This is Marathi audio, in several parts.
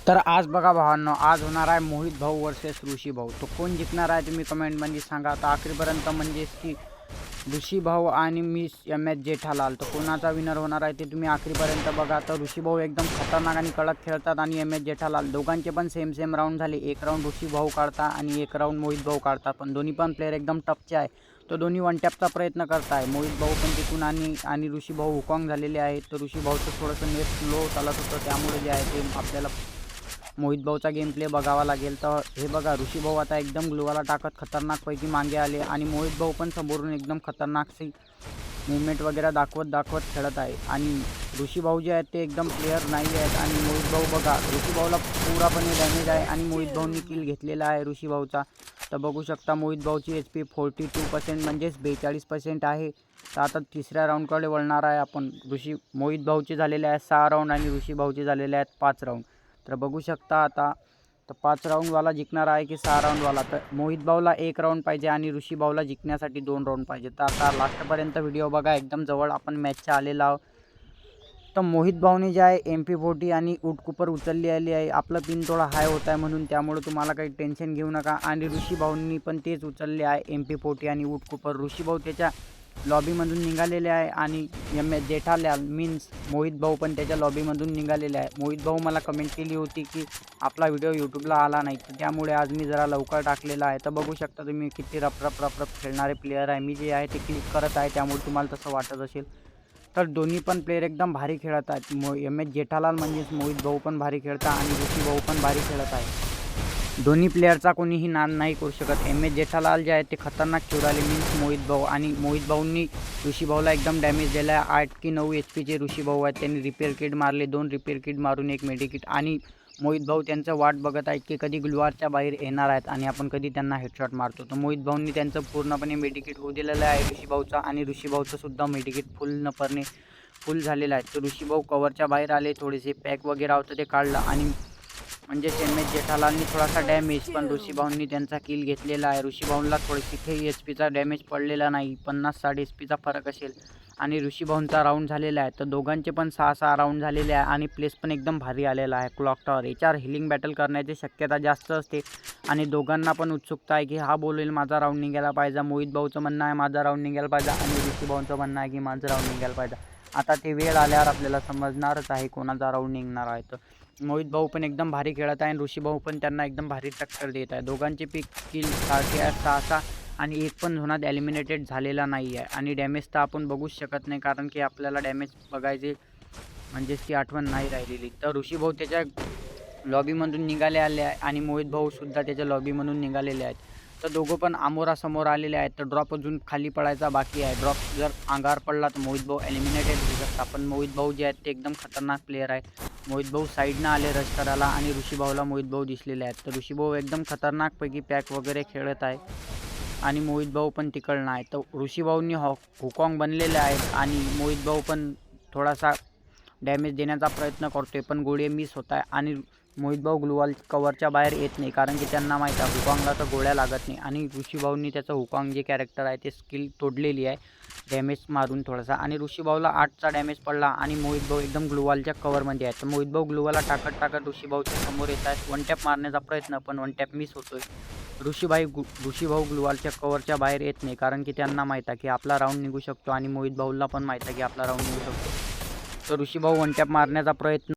तर आज बघा भावांनो, आज होणार आहे मोहित भाऊ वर्सेस ऋषी भाऊ. तो कोण जिंकणार आहे तुम्ही कमेंटमध्ये सांगा. आता आखरीपर्यंत म्हणजेच की ऋषी भाऊ आणि मिस MS जेठालाल, तर कोणाचा विनर होणार आहे ते तुम्ही आखरीपर्यंत बघा. तर ऋषी भाऊ एकदम खतरनाक आणि कडक खेळतात आणि MS जेठालाल दोघांचे पण सेम राऊंड झाले. एक राऊंड ऋषी भाऊ काढता आणि एक राऊंड मोहित भाऊ काढतात, पण दोन्ही पण प्लेयर एकदम टफचे आहे. तो दोन्ही वन टॅपचा प्रयत्न करताय. मोहित भाऊ पण तिथून आणि ऋषी भाऊ हुकॉंग झालेले आहेत. तर ऋषी भाऊचं थोडंसं नेट स्लो चालत होतं, त्यामुळे जे आहे ते आपल्याला मोहित भाऊचा गेम प्ले बघावा लागेल. तर हे बघा, ऋषी भाऊ आता एकदम ग्लुवाला टाकत खतरनाकपैकी मागे आले आणि मोहित भाऊ पण समोरून एकदम खतरनाकशी मुवमेंट वगैरे दाखवत खेळत आहे. आणि ऋषी भाऊ जे आहेत ते एकदम प्लेयर नाही आहेत. आणि मोहित भाऊ बघा, ऋषी भाऊला पुरापणे डॅमेज आहे आणि मोहित भाऊंनी किल घेतलेला आहे ऋषी भाऊचा. तर बघू शकता मोहित भाऊची HP 42% म्हणजेच 42% आहे. तर आता तिसऱ्या राऊंडकडे वळणार आहे आपण. मोहित भाऊचे झालेले आहेत 6 राऊंड आणि ऋषी भाऊचे झालेले आहेत 5 राऊंड. तर बघू शकता आता तर 5 राऊंडवाला जिंकणार आहे की 6 राऊंडवाला. तर मोहित भाऊला 1 राऊंड पाहिजे आणि ऋषी भाऊला जिंकण्यासाठी 2 राऊंड पाहिजे. तर आता लास्टपर्यंत व्हिडिओ बघा, एकदम जवळ आपण मॅचच्या आलेला आहोत. तर मोहित भाऊने जे आहे MP40 आणि उटकुपर उचलली आली आहे. आपलं पिन थोडा हाय होत आहे म्हणून, त्यामुळे तुम्हाला काही टेन्शन घेऊ नका. आणि ऋषी भाऊंनी पण तेच उचलले आहे MP40 आणि उटकुपर. ऋषी भाऊ त्याच्या लॉबीमधून निघालेले आहे आणि MS जेठालाल मीन्स मोहित भाऊ पण त्याच्या लॉबीमधून निघालेले आहे. मोहित भाऊ मला कमेंट केली होती की आपला व्हिडिओ यूट्यूबला आला नाही, तर त्यामुळे आज मी जरा लवकर टाकलेला आहे. तर बघू शकता तुम्ही किती रप खेळणारे प्लेयर आहे. मी जे आहे ते क्लिक करत आहे, त्यामुळे तुम्हाला तसं वाटत असेल. तर दोन्ही पण प्लेयर एकदम भारी खेळत आहेत. MS जेठालाल म्हणजेच मोहित भाऊ पण भारी खेळतात आणि ऋषी भाऊ पण भारी खेळत आहे. दोन्ही प्लेयरचा कोणीही नाद नाही करू शकत. MS जेठालाल जे आहे ते खतरनाक खेळाले मीन्स मोहित भाऊ. आणि मोहित भाऊंनी ऋषी भाऊला एकदम डॅमेज दिला आहे. 8 की 9 HPचे ऋषी भाऊ आहेत. त्यांनी रिपेअर किट मारले, 2 रिपेअर किट मारून 1 मेडिकिट. आणि मोहित भाऊ त्यांचं वाट बघत आहेत की कधी ग्लुवारच्या बाहेर येणार आहेत आणि आपण कधी त्यांना हेडशॉट मारतो. तर मोहित भाऊंनी त्यांचं पूर्णपणे मेडिकिट होऊ दिलेलं आहे ऋषी भाऊचा. आणि ऋषी भाऊचं सुद्धा मेडिकिट फुल झालेलं आहे. तर ऋषी भाऊ कवरच्या बाहेर आले, थोडेसे पॅक वगैरे होतं ते काढलं आणि म्हणजे MS जेठालालनी थोडासा डॅमेज, पण ऋषी भाऊंनी त्यांचा किल घेतलेला आहे. ऋषी भाऊंना थोडीशी HPचा डॅमेज पडलेला नाही, 50-60 HPचा फरक असेल. आणि ऋषी भाऊंचा राऊंड झालेला आहे. तर दोघांचे पण 6 राऊंड झालेले आहे आणि प्लेस पण एकदम भारी आलेला आहे. क्लॉक टॉवर याच्यावर हिलिंग बॅटल करण्याची शक्यता जास्त असते आणि दोघांना पण उत्सुकता आहे की हा बोलेल माझा राऊंड निघायला पाहिजे. मोहित भाऊचं म्हणणं आहे माझा राऊंड निघायला पाहिजे आणि ऋषी भाऊंचं म्हणणं आहे की माझं राऊंड निघायला पाहिजे. आता ते वेळ आल्यावर आपल्याला समजणारच आहे कोणाचा राऊंड निघणार आहे. तर मोहित भाऊ पण एकदम भारी खेळत आहे आणि ऋषी भाऊ पण त्यांना एकदम भारी टक्कर देत आहे. दोघांचे पिक किल 6 आणि एक पण झोनात एलिमिनेटेड झालेला नाही आहे. आणि डॅमेज तर आपण बघूच शकत नाही, कारण की आपल्याला डॅमेज बघायचे म्हणजेच ती आठवण नाही राहिलेली. तर ऋषी भाऊ त्याच्या लॉबीमधून निघाले आले आहे आणि मोहित भाऊसुद्धा त्याच्या लॉबीमधून निघालेले आहेत. तर दोघं पण आमोरासमोर आलेले आहेत. तर ड्रॉप अजून खाली पडायचा बाकी आहे. ड्रॉप जर अंगावर पडला तर मोहित भाऊ एलिमिनेटेड होऊ शकतात. पण मोहित भाऊ जे आहेत ते एकदम खतरनाक प्लेयर आहे. मोहित भाऊ साईडनं आले रश करायला आणि ऋषी भाऊला मोहित भाऊ दिसलेले आहेत. तर ऋषी भाऊ एकदम खतरनाकपैकी पॅक वगैरे खेळत आहे आणि मोहित भाऊ पण तिकडनं आहे. तर ऋषी भाऊंनी हुकॉंग बनलेले आहेत आणि मोहित भाऊ पण थोडासा डॅमेज देण्याचा प्रयत्न करतोय, पण गोळी मिस होत आहे. आणि मोहित भाऊ ग्लुवाल कवरच्या बाहेर येत नाही, कारण की त्यांना माहीत आहे हुकॉंगला तर गोळ्या लागत नाही. आणि ऋषी भाऊंनी त्याचं हुकॉंग जे कॅरेक्टर आहे ते स्किल तोडलेली आहे डॅमेज मारून थोडासा. आणि ऋषी भाऊला 8चा डॅमेज पडला आणि मोहित भाऊ एकदम ग्लुवालच्या कवरमध्ये आहे. तर मोहित भाऊ ग्लुवाला टाकत ऋषी भाऊच्या समोर येत आहेत. वन टॅप मारण्याचा प्रयत्न, पण वन टॅप मिस होतोय. ऋषी भाऊ ग्लुवालच्या कवरच्या बाहेर येत नाही, कारण की त्यांना माहीत आहे की आपला राऊंड निघू शकतो आणि मोहित भाऊला पण माहीत आहे की आपला राऊंड निघू शकतो. तर ऋषी भाऊ वन टॅप मारण्याचा प्रयत्न,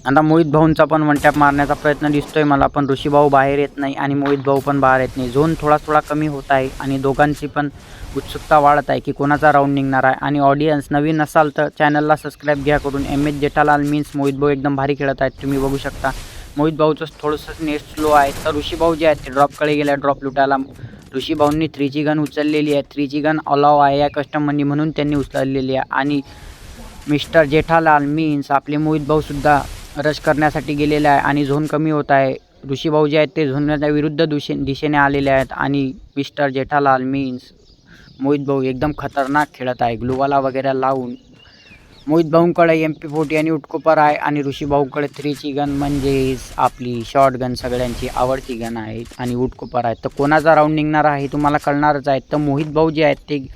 आता मोहित भाऊंचा पण वन टॅप मारण्याचा प्रयत्न दिसतोय मला, पण ऋषी भाऊ बाहेर येत नाही आणि मोहित भाऊ पण बाहेर येत नाही. झोन थोडा कमी होत आहे आणि दोघांची पण उत्सुकता वाढत आहे की कोणाचा राऊंड निघणार आहे. आणि ऑडियन्स नवीन असाल तर चॅनलला सबस्क्राईब घ्या करून. MS जेठालाल मीन्स मोहित भाऊ एकदम भारी खेळत आहेत, तुम्ही बघू शकता. मोहित भाऊचं थोडंसं नेट स्लो आहे. तर ऋषी भाऊ जे आहेत ते ड्रॉपकडे गेले ड्रॉप लुटायला. ऋषी भाऊंनी 3ची गन उचललेली आहे. 3ची गन अलाव आहे या कस्टमरनी म्हणून त्यांनी उचललेली आहे. आणि मिस्टर जेठालाल मीन्स आपले मोहित भाऊसुद्धा रश करण्यासाठी गेलेले आहे आणि झोन कमी होत आहे. ऋषी भाऊ जे आहेत ते झोनच्या विरुद्ध दिशेने आलेले आहेत आणि मिस्टर जेठालाल मीन्स मोहित भाऊ एकदम खतरनाक खेळत आहे ग्लुवाला वगैरे लावून. मोहित भाऊंकडे MP40 आणि उटकुपर आहे आणि ऋषी भाऊंकडे 3ची गन म्हणजेच आपली शॉर्ट गन सगळ्यांची आवडती गन आहे आणि उटकुपर आहे. तर कोणाचा राऊंड निघणार आहे हे तुम्हाला कळणारच आहे. तर मोहित भाऊ जे आहेत ते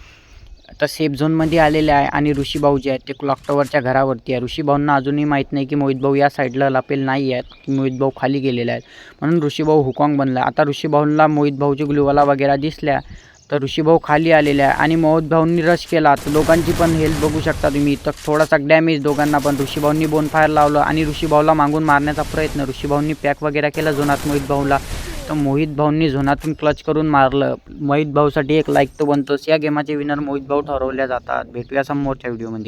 आता सेफ झोनमध्ये आलेले आहे आणि ऋषी भाऊ जे आहेत ते क्लॉक टॉवरच्या घरावरती आहे. ऋषी भाऊंना अजूनही माहीत नाही की मोहित भाऊ या साईडला लपेल नाही आहेत, की मोहित भाऊ खाली गेलेले आहेत. म्हणून ऋषी भाऊ हुकॉंग बनला. आता ऋषी भाऊंना मोहित भाऊची ग्लुवाला वगैरे दिसल्या तर ऋषी भाऊ खाली आलेले आहे आणि मोहित भाऊंनी रश केला. तर दोघांची पण हेल्थ बघू शकता तुम्ही. तर थोडासा डॅमेज दोघांना पण. ऋषी भाऊंनी बोनफायर लावलं आणि ऋषी भाऊला मागून मारण्याचा प्रयत्न. ऋषी भाऊंनी पॅक वगैरे केला झोनात मोहित भाऊला. तर मोहित भाऊंनी झोनातून क्लच करून मारलं. मोहित भाऊसाठी एक लाईक तो बनतोच. या गेमाचे विनर मोहित भाऊ ठरवल्या जातात. भेटूया समोरच्या व्हिडिओमध्ये.